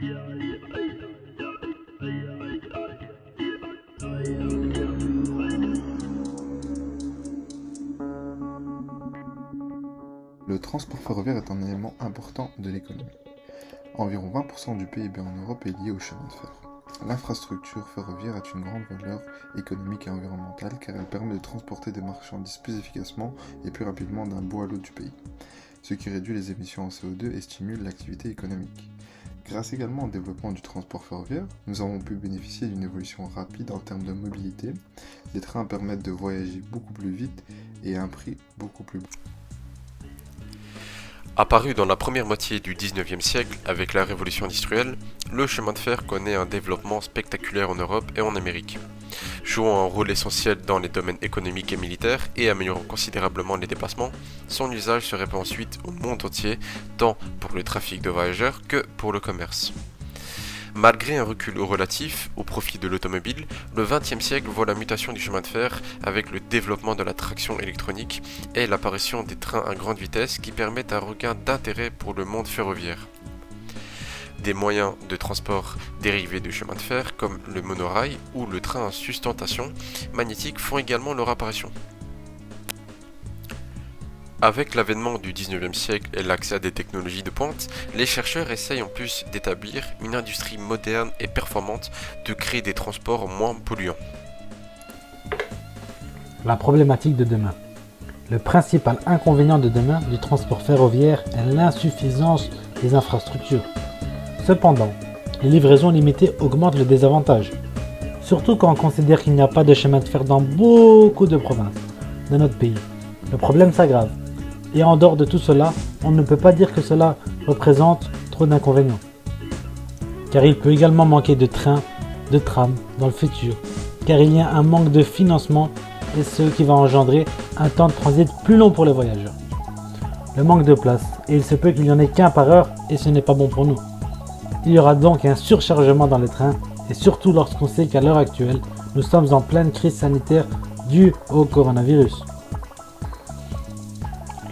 Le transport ferroviaire est un élément important de l'économie. Environ 20% du PIB en Europe est lié au chemin de fer. L'infrastructure ferroviaire a une grande valeur économique et environnementale car elle permet de transporter des marchandises plus efficacement et plus rapidement d'un bout à l'autre du pays, ce qui réduit les émissions en CO2 et stimule l'activité économique. Grâce également au développement du transport ferroviaire, nous avons pu bénéficier d'une évolution rapide en termes de mobilité. Les trains permettent de voyager beaucoup plus vite et à un prix beaucoup plus bas. Apparu dans la première moitié du XIXe siècle avec la révolution industrielle, le chemin de fer connaît un développement spectaculaire en Europe et en Amérique. Jouant un rôle essentiel dans les domaines économiques et militaires et améliorant considérablement les déplacements, son usage se répand ensuite au monde entier, tant pour le trafic de voyageurs que pour le commerce. Malgré un recul relatif au profit de l'automobile, le XXe siècle voit la mutation du chemin de fer avec le développement de la traction électronique et l'apparition des trains à grande vitesse qui permettent un regain d'intérêt pour le monde ferroviaire. Des moyens de transport dérivés du chemin de fer comme le monorail ou le train à sustentation magnétique font également leur apparition. Avec l'avènement du XIXe siècle et l'accès à des technologies de pointe, les chercheurs essayent en plus d'établir une industrie moderne et performante de créer des transports moins polluants. La problématique de demain. Le principal inconvénient de demain du transport ferroviaire est l'insuffisance des infrastructures. Cependant, les livraisons limitées augmentent le désavantage, surtout quand on considère qu'il n'y a pas de chemin de fer dans beaucoup de provinces de notre pays. Le problème s'aggrave. Et en dehors de tout cela, on ne peut pas dire que cela représente trop d'inconvénients. Car il peut également manquer de trains, de trams dans le futur, car il y a un manque de financement et ce qui va engendrer un temps de transit plus long pour les voyageurs. Le manque de place, et il se peut qu'il n'y en ait qu'un par heure et ce n'est pas bon pour nous. Il y aura donc un surchargement dans les trains et surtout lorsqu'on sait qu'à l'heure actuelle, nous sommes en pleine crise sanitaire due au coronavirus.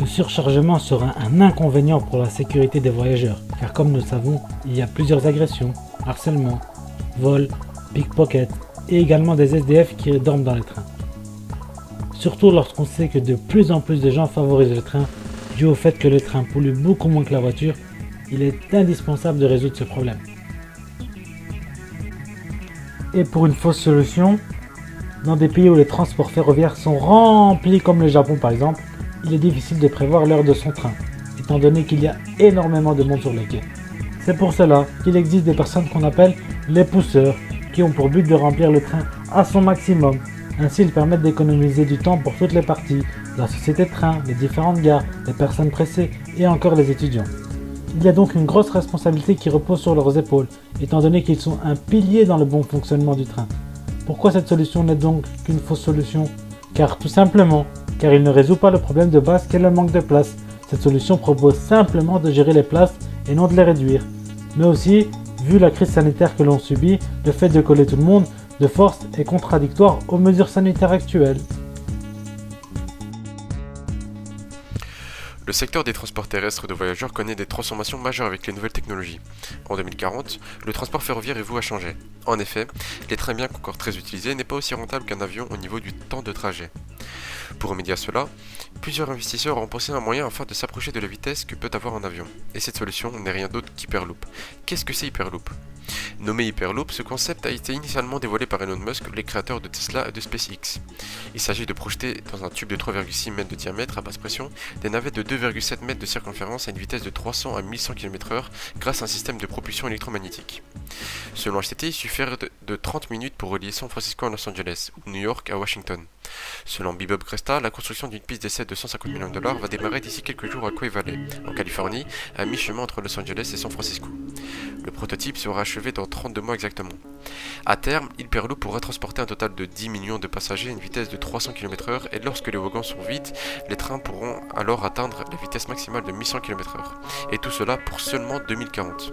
Le surchargement sera un inconvénient pour la sécurité des voyageurs, car comme nous le savons, il y a plusieurs agressions, harcèlements, vols, pickpockets et également des SDF qui dorment dans les trains. Surtout lorsqu'on sait que de plus en plus de gens favorisent le train, dû au fait que le train pollue beaucoup moins que la voiture, il est indispensable de résoudre ce problème. Et pour une fausse solution, dans des pays où les transports ferroviaires sont remplis comme le Japon par exemple, il est difficile de prévoir l'heure de son train, étant donné qu'il y a énormément de monde sur les quais. C'est pour cela qu'il existe des personnes qu'on appelle les pousseurs, qui ont pour but de remplir le train à son maximum. Ainsi, ils permettent d'économiser du temps pour toutes les parties, la société de train, les différentes gares, les personnes pressées et encore les étudiants. Il y a donc une grosse responsabilité qui repose sur leurs épaules, étant donné qu'ils sont un pilier dans le bon fonctionnement du train. Pourquoi cette solution n'est donc qu'une fausse solution ? Car il ne résout pas le problème de base qu'est le manque de place. Cette solution propose simplement de gérer les places et non de les réduire. Mais aussi, vu la crise sanitaire que l'on subit, le fait de coller tout le monde de force est contradictoire aux mesures sanitaires actuelles. Le secteur des transports terrestres de voyageurs connaît des transformations majeures avec les nouvelles technologies. En 2040, le transport ferroviaire est voué à changer. En effet, les trains bien qu'encore très utilisés n'est pas aussi rentable qu'un avion au niveau du temps de trajet. Pour remédier à cela, plusieurs investisseurs ont pensé à un moyen afin de s'approcher de la vitesse que peut avoir un avion. Et cette solution n'est rien d'autre qu'Hyperloop. Qu'est-ce que c'est Hyperloop ? Nommé Hyperloop, ce concept a été initialement dévoilé par Elon Musk, les créateurs de Tesla et de SpaceX. Il s'agit de projeter dans un tube de 3,6 mètres de diamètre à basse pression des navettes de 2,7 mètres de circonférence à une vitesse de 300 à 1100 km/h grâce à un système de propulsion électromagnétique. Selon HTT, il suffira de 30 minutes pour relier San Francisco à Los Angeles ou New York à Washington. Selon Bob Cresta, la construction d'une piste d'essai de 150 millions de dollars va démarrer d'ici quelques jours à Quay Valley, en Californie, à mi-chemin entre Los Angeles et San Francisco. Le prototype sera achevé dans 32 mois exactement. À terme, Hyperloop pourra transporter un total de 10 millions de passagers à une vitesse de 300 km/h et lorsque les wagons sont vides, les trains pourront alors atteindre la vitesse maximale de 1100 km/h. Et tout cela pour seulement 2040.